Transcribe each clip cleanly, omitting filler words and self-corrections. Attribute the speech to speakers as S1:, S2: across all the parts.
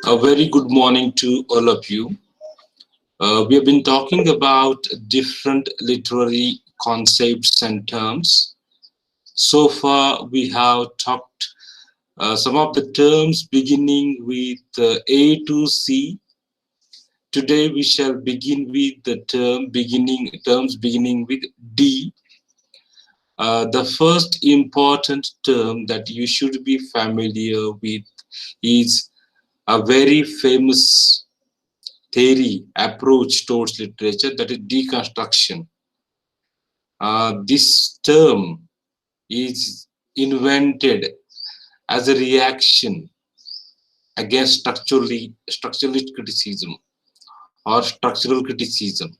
S1: A very good morning to all of you. We have been talking about different literary concepts and terms. So far, we have talked some of the terms beginning with A to C. Today, we shall begin with the terms beginning with D. The first important term that you should be familiar with is a very famous theory approach towards literature, that is deconstruction. This term is invented as a reaction against structuralist criticism or structural criticism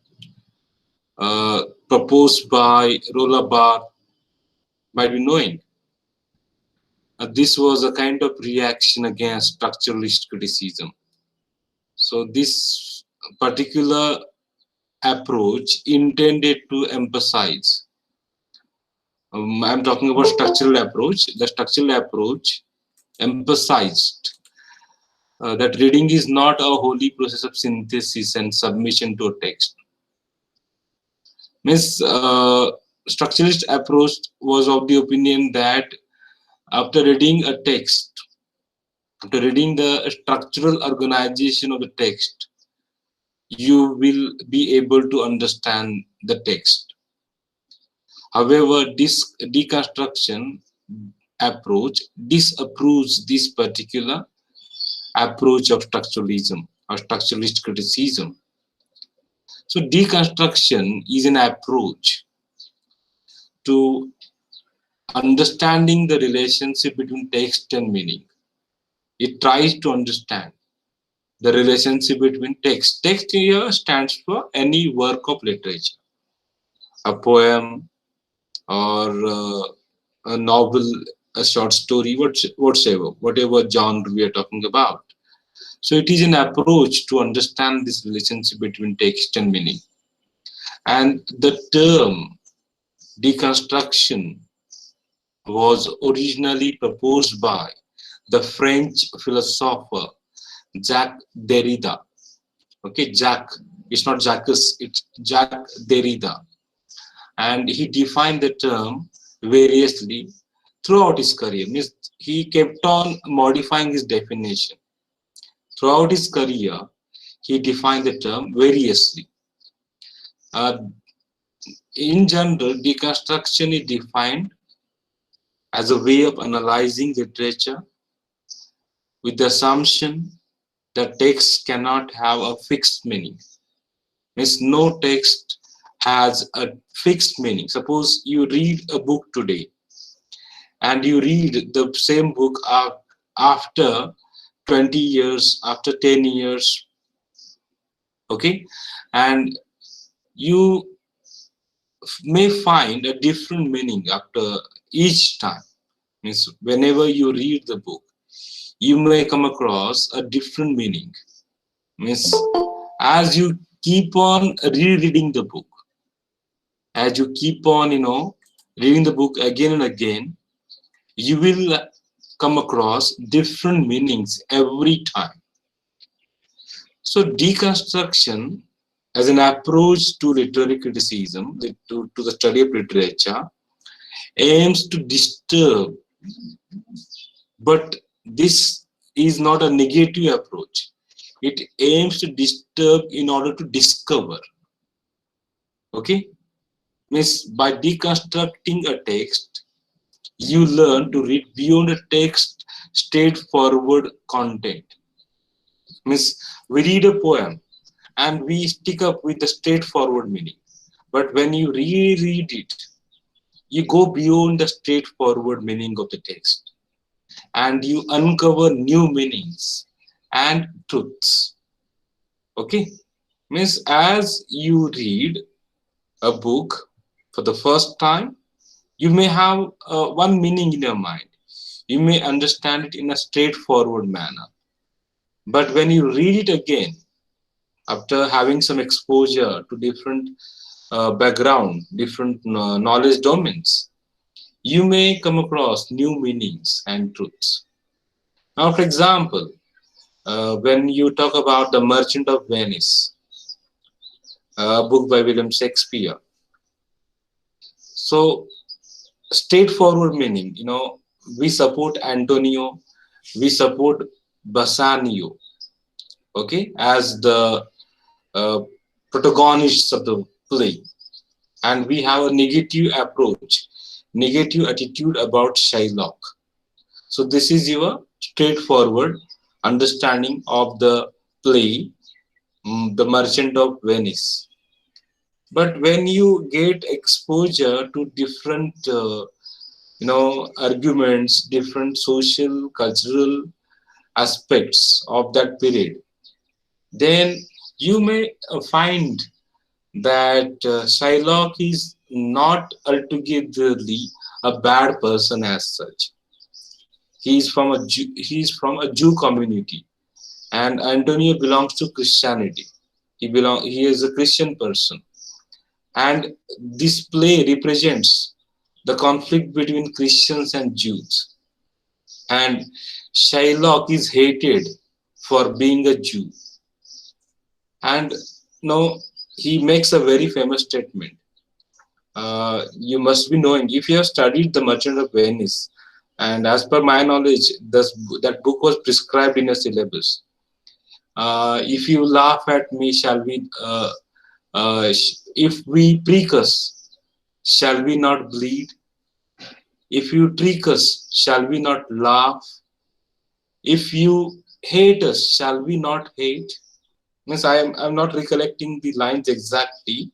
S1: proposed by Rolla Barthes, might be knowing. This was a kind of reaction against structuralist criticism. So this particular approach intended to emphasize, I'm talking about structural approach. The structural approach emphasized that reading is not a holy process of synthesis and submission to a text. Means structuralist approach was of the opinion that after reading a text, after reading the structural organization of the text, you will be able to understand the text. However, this deconstruction approach disapproves this particular approach of structuralism or structuralist criticism. So deconstruction is an approach to understanding the relationship between text and meaning. It tries to understand the relationship between text. Text here stands for any work of literature, a poem or a novel, a short story, whatever genre we are talking about. So it is an approach to understand this relationship between text and meaning. And the term deconstruction was originally proposed by the French philosopher Jacques Derrida. Okay, Jacques, it's not Jacques, it's Jacques Derrida. And he defined the term variously throughout his career. Means he kept on modifying his definition. Throughout his career, he defined the term variously. In general, deconstruction is defined as a way of analyzing literature with the assumption that text cannot have a fixed meaning. Means no text has a fixed meaning. Suppose you read a book today and you read the same book after 20 years, after 10 years, okay, and you may find a different meaning after each time. Means whenever you read the book, you may come across a different meaning. Means as you keep on rereading the book, as you keep on reading the book again and again, you will come across different meanings every time. So deconstruction as an approach to literary criticism, to the study of literature, aims to disturb, but this is not a negative approach. It aims to disturb in order to discover. Okay, means by deconstructing a text, you learn to read beyond a text straightforward content. Means we read a poem and we stick up with the straightforward meaning, but when you reread it, you go beyond the straightforward meaning of the text and you uncover new meanings and truths. Okay, means as you read a book for the first time, you may have one meaning in your mind. You may understand it in a straightforward manner. But when you read it again, after having some exposure to different background, different knowledge domains, you may come across new meanings and truths. Now, for example, When you talk about The Merchant of Venice, a book by William Shakespeare, so straightforward meaning, we support Antonio, we support Bassanio, okay, as the uh, protagonists of the play, and we have a negative approach, negative attitude about Shylock. So this is your straightforward understanding of the play, The Merchant of Venice. But when you get exposure to different, arguments, different social, cultural aspects of that period, then you may find that Shylock is not altogether a bad person as such. He is from a Jew community, and Antonio belongs to Christianity. He is a Christian person, and this play represents the conflict between Christians and Jews. And Shylock is hated for being a Jew, and no, he makes a very famous statement. You must be knowing, if you have studied The Merchant of Venice, and as per my knowledge, that book was prescribed in a syllabus. If you laugh at me, shall we? If we prick us, shall we not bleed? If you trick us, shall we not laugh? If you hate us, shall we not hate? Means I'm not recollecting the lines exactly,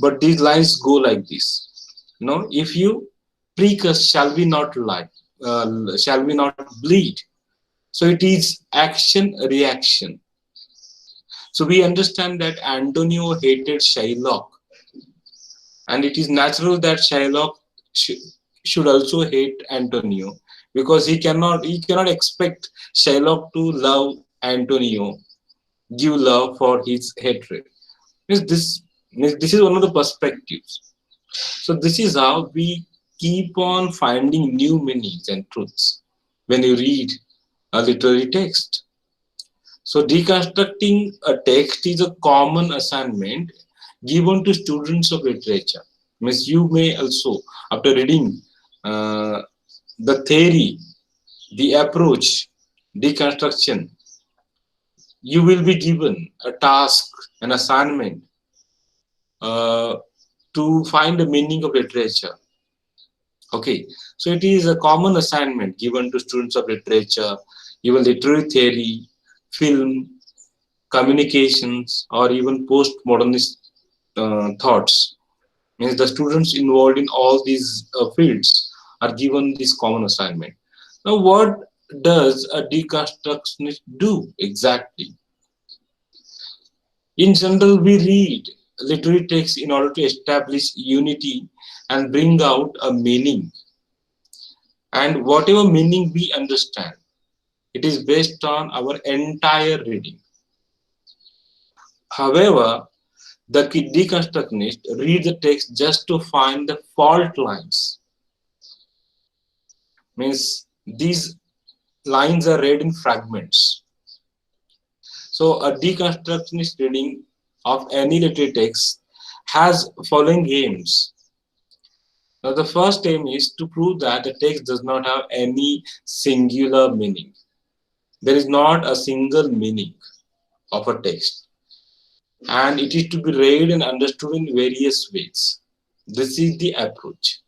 S1: but these lines go like this. If you prick us, shall we not lie? Shall we not bleed? So it is action reaction. So we understand that Antonio hated Shylock, and it is natural that Shylock should also hate Antonio, because he cannot expect Shylock to love Antonio, give love for his hatred. Means this is one of the perspectives. So this is how we keep on finding new meanings and truths when you read a literary text. So deconstructing a text is a common assignment given to students of literature. Means you may also, after reading uh, the theory, the approach, deconstruction, you will be given a task, an assignment uh, to find the meaning of literature. Okay, so it is a common assignment given to students of literature, even literary theory, film, communications, or even postmodernist thoughts. Means the students involved in all these fields are given this common assignment. Now, what does a deconstructionist do exactly? In general, we read literary texts in order to establish unity and bring out a meaning. And whatever meaning we understand, it is based on our entire reading. However, the deconstructionist read the text just to find the fault lines. Means these lines are read in fragments. So a deconstructionist reading of any literary text has following aims. Now the first aim is to prove that the text does not have any singular meaning. There is not a single meaning of a text, and it is to be read and understood in various ways. This is the approach.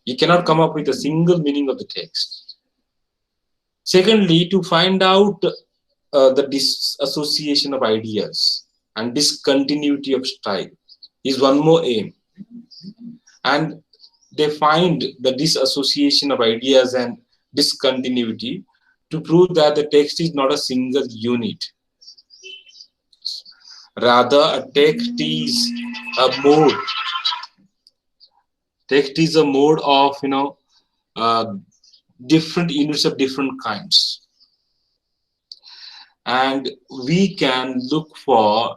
S1: You cannot come up with a single meaning of the text. Secondly, to find out the disassociation of ideas and discontinuity of style is one more aim. And they find the disassociation of ideas and discontinuity to prove that the text is not a single unit. Rather, a text is a mode. Text is a mode of uh, different units of different kinds, and we can look for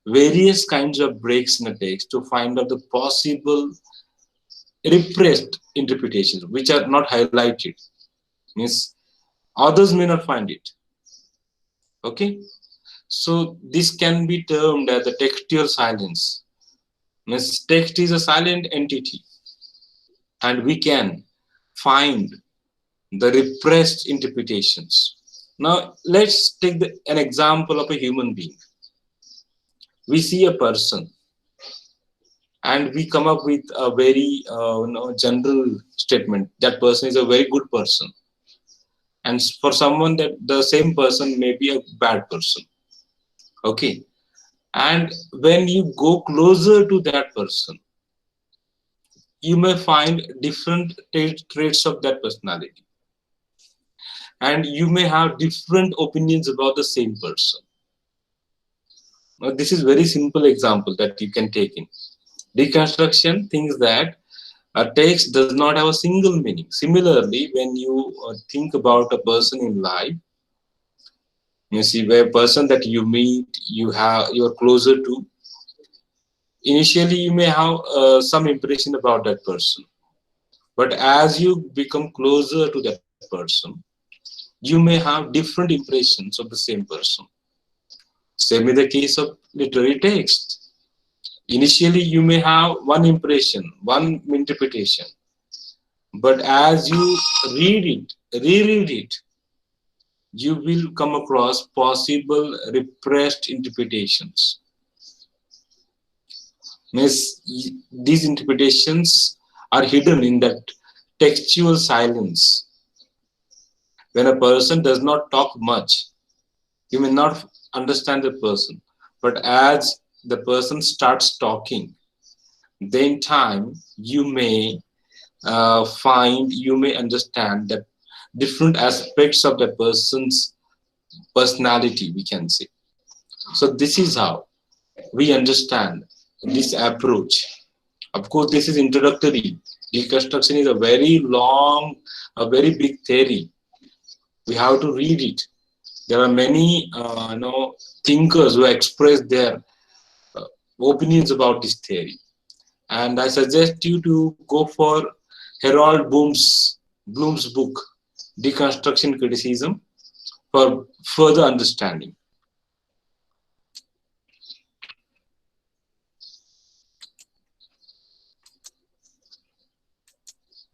S1: various kinds of breaks in a text to find out the possible repressed interpretations which are not highlighted. Means others may not find it. Okay, so this can be termed as the textual silence. Means text is a silent entity, and we can find the repressed interpretations. Now, let's take an example of a human being. We see a person and we come up with a very general statement that person is a very good person, and for someone that the same person may be a bad person. Okay, and when you go closer to that person, you may find different traits of that personality, and you may have different opinions about the same person. Now, this is very simple example that you can take in. Deconstruction thinks that a text does not have a single meaning. Similarly, when you think about a person in life, you see where a person that you meet, you're closer to. Initially, you may have some impression about that person, but as you become closer to that person, you may have different impressions of the same person. Same in the case of literary text. Initially, you may have one impression, one interpretation, but as you read it, reread it, you will come across possible repressed interpretations. Means these interpretations are hidden in that textual silence. When a person does not talk much, you may not understand the person. But as the person starts talking, then time you may understand that different aspects of that person's personality, we can say. So this is how we understand this approach. Of course, this is introductory. Deconstruction is a very long, a very big theory. We have to read it. There are many thinkers who express their uh, opinions about this theory, and I suggest you to go for Harold Bloom's book, Deconstruction Criticism, for further understanding.